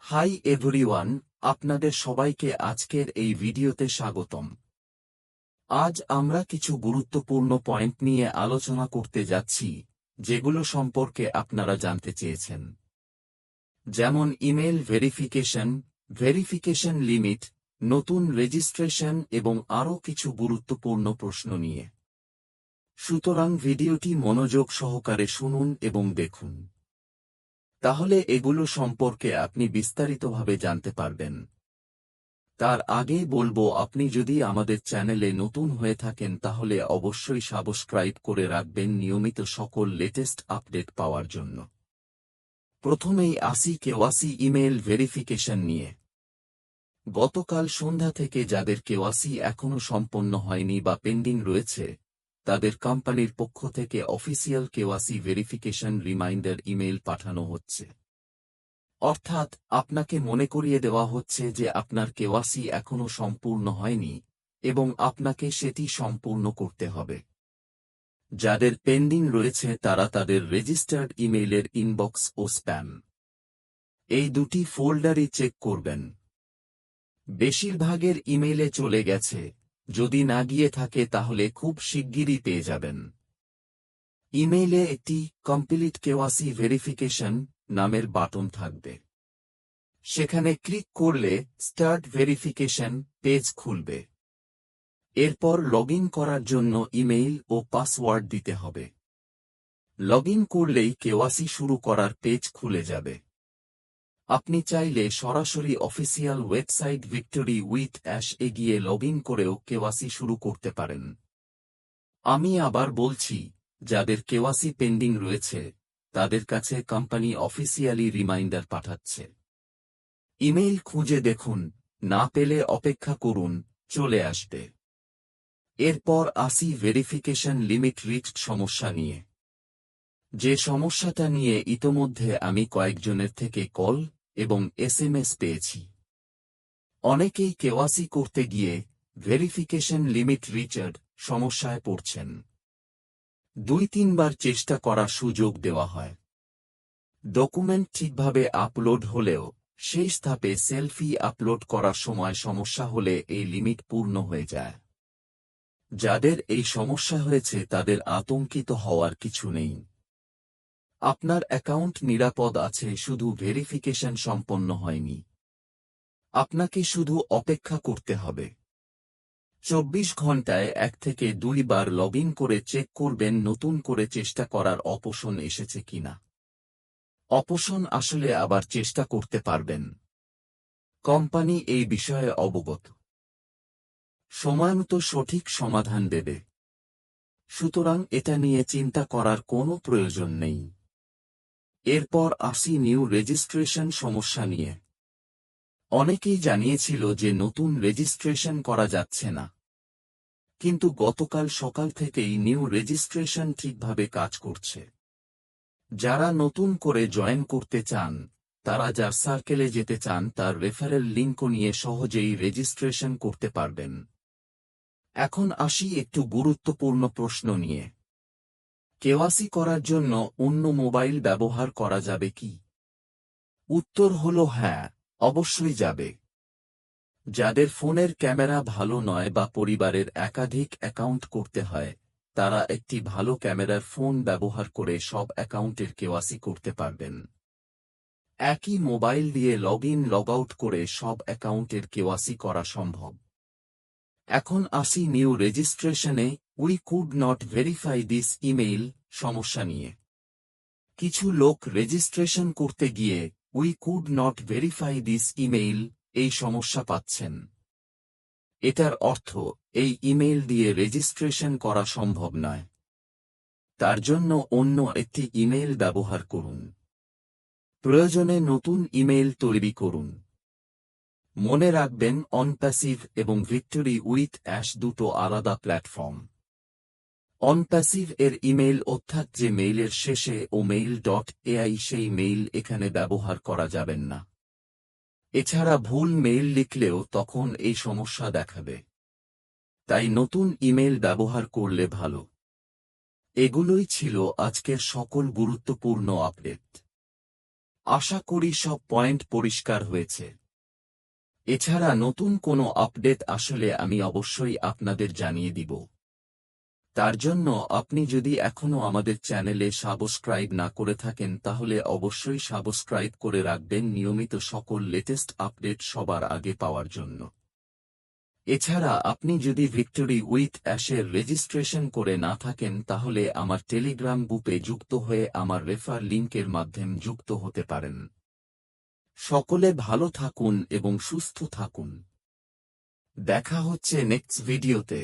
Hi everyone, আপনাদের সবাইকে আজকের এই ভিডিওতে স্বাগতম। আজ আমরা কিছু গুরুত্বপূর্ণ পয়েন্ট নিয়ে আলোচনা করতে যাচ্ছি, যেগুলো সম্পর্কে আপনারা জানতে চেয়েছেন। যেমন ইমেল ভেরিফিকেশন লিমিট, নতুন রেজিস্ট্রেশন এবং আরও কিছু গুরুত্বপূর্ণ প্রশ্ন নিয়ে। সুতরাং ভিডিওটি মনোযোগ সহকারে শুনুন এবং দেখুন। তাহলে এগুলো সম্পর্কে আপনি বিস্তারিতভাবে জানতে পারবেন। তার আগেই বলবো, আপনি যদি আমাদের চ্যানেলে নতুন হয়ে থাকেন তাহলে অবশ্যই সাবস্ক্রাইব করে রাখবেন নিয়মিত সকল লেটেস্ট আপডেট পাওয়ার জন্য। প্রথমেই আসি কেওয়াইসি ইমেল ভেরিফিকেশন নিয়ে। গতকাল সন্ধ্যা থেকে যাদের কেওয়াইসি এখনও সম্পন্ন হয়নি বা পেন্ডিং রয়েছে, তাদের কোম্পানির পক্ষ থেকে official KYC verification reminder email পাঠানো হচ্ছে। অর্থাৎ আপনাকে মনে করিয়ে দেওয়া হচ্ছে যে আপনার কেওয়াইসি এখনও সম্পূর্ণ হয়নি এবং আপনাকে সেটি সম্পূর্ণ করতে হবে। যাদের পেন্ডিং রয়েছে তারা তাদের রেজিস্টার্ড ইমেইলের ইনবক্স ও স্প্যাম এই দুটি ফোল্ডারই চেক করবেন। বেশিরভাগের ইমেইলে চলে গেছে, যদি না গিয়ে থাকে তাহলে খুব শিগগিরই পেয়ে যাবেন। ইমেইলে একটি কমপ্লিট কেওয়াইসি ভেরিফিকেশন নামের বাটন থাকবে। সেখানে ক্লিক করলে স্টার্ট ভেরিফিকেশন পেজ খুলবে। এরপর লগইন করার জন্য ইমেইল ও পাসওয়ার্ড দিতে হবে। লগইন করলেই কেওয়াইসি শুরু করার পেজ খুলে যাবে। আপনি চাইলে সরাসরি official website victory with Ash এ গিয়ে লগইন করেও কেওয়াইসি শুরু করতে পারেন। আমি আবার বলছি, যাদের কেওয়াইসি পেন্ডিং রয়েছে তাদের কাছে কোম্পানি অফিসিয়ালি রিমাইন্ডার পাঠাচ্ছে। ইমেইল খুঁজে দেখুন, না পেলে অপেক্ষা করুন, চলে আসবে। এরপর আসি ভেরিফিকেশন লিমিট রিচড সমস্যা নিয়ে। যে সমস্যাটা নিয়ে ইতোমধ্যে আমি কয়েকজনের থেকে কল এবং এসএমএস পেয়েছি। অনেকেই কেওয়াইসি করতে গিয়ে ভেরিফিকেশন লিমিট রিচড সমস্যায় পড়ছেন। 2-3 বার চেষ্টা করার সুযোগ দেওয়া হয়। ডকুমেন্ট ঠিকভাবে আপলোড হলেও শেষ ধাপে সেলফি আপলোড করার সময় সমস্যা হলে এই লিমিট পূর্ণ হয়ে যায়। যাদের এই সমস্যা হয়েছে তাদের আতঙ্কিত হওয়ার কিছু নেই। আপনার অ্যাকাউন্ট নিরাপদ আছে, শুধু ভেরিফিকেশন সম্পন্ন হয়নি। আপনাকে শুধু অপেক্ষা করতে হবে। 24 ঘন্টায় 1 থেকে 2 বার লগইন করে চেক করবেন নতুন করে চেষ্টা করার অপশন এসেছে কিনা। অপশন আসলে আবার চেষ্টা করতে পারবেন। কোম্পানি এই বিষয়ে অবগত। সময়মতো সঠিক সমাধান দেবে। সুতরাং এটা নিয়ে চিন্তা করার কোনো প্রয়োজন নেই। এরপর আসি নিউ রেজিস্ট্রেশন সমস্যা নিয়ে। অনেকেই জানিয়েছিল যে নতুন রেজিস্ট্রেশন করা যাচ্ছে না, কিন্তু গতকাল সকাল থেকেই নিউ রেজিস্ট্রেশন ঠিকভাবে কাজ করছে। যারা নতুন করে জয়েন করতে চান, তারা যার সার্কেলে যেতে চান তার রেফারেল লিঙ্ক নিয়ে সহজেই রেজিস্ট্রেশন করতে পারবেন। এখন আসি একটু গুরুত্বপূর্ণ প্রশ্ন নিয়ে। কেওয়াইসি করার জন্য অন্য মোবাইল ব্যবহার করা যাবে কি? উত্তর হলো হ্যাঁ, অবশ্যই যাবে। যাদের ফোনের ক্যামেরা ভালো নয় বা পরিবারের একাধিক অ্যাকাউন্ট করতে হয়, তারা একটি ভালো ক্যামেরার ফোন ব্যবহার করে সব অ্যাকাউন্টের কেওয়াইসি করতে পারবেন। একই মোবাইল দিয়ে লগইন লগআউট করে সব অ্যাকাউন্টের কেওয়াইসি করা সম্ভব। এখন আসি নিউ রেজিস্ট্রেশনে we could not verify this email সমস্যা নিয়ে। কিছু লোক রেজিস্ট্রেশন করতে গিয়ে we could not verify this email এই সমস্যা পাচ্ছেন। এটার অর্থ এই ইমেইল দিয়ে রেজিস্ট্রেশন করা সম্ভব নয়। তার জন্য অন্য একটি ইমেইল ব্যবহার করুন। প্রয়োজনে নতুন ইমেইল তৈরি করুন। মনে রাখবেন, অনপ্যাসিভ এবং ভিক্টরি উইথ অ্যাশ দুটো আলাদা প্ল্যাটফর্ম। অনপ্যাসিভ এর ইমেইল অর্থাৎ যে মেইলের শেষে ও মেইল.ai সেই মেইল এখানে ব্যবহার করা যাবেন না। এছাড়া ভুল মেইল লিখলেও তখন এই সমস্যা দেখাবে। তাই নতুন ইমেইল ব্যবহার করলে ভালো। এগুলোই ছিল আজকের সকল গুরুত্বপূর্ণ আপডেট। আশা করি সব পয়েন্ট পরিষ্কার হয়েছে। এছাড়া নতুন কোনো আপডেট আসলে আমি অবশ্যই আপনাদের জানিয়ে দিব। তার জন্য আপনি যদি এখনও আমাদের চ্যানেলে সাবস্ক্রাইব না করে থাকেন তাহলে অবশ্যই সাবস্ক্রাইব করে রাখবেন নিয়মিত সকল লেটেস্ট আপডেট সবার আগে পাওয়ার জন্য। এছাড়া আপনি যদি ভিক্টোরি উইথ অ্যাশের রেজিস্ট্রেশন করে না থাকেন তাহলে আমার টেলিগ্রাম গ্রুপে যুক্ত হয়ে আমার রেফার লিংকের মাধ্যমে যুক্ত হতে পারেন। সকলে ভালো থাকুন এবং সুস্থ থাকুন। দেখা হচ্ছে নেক্সট ভিডিওতে।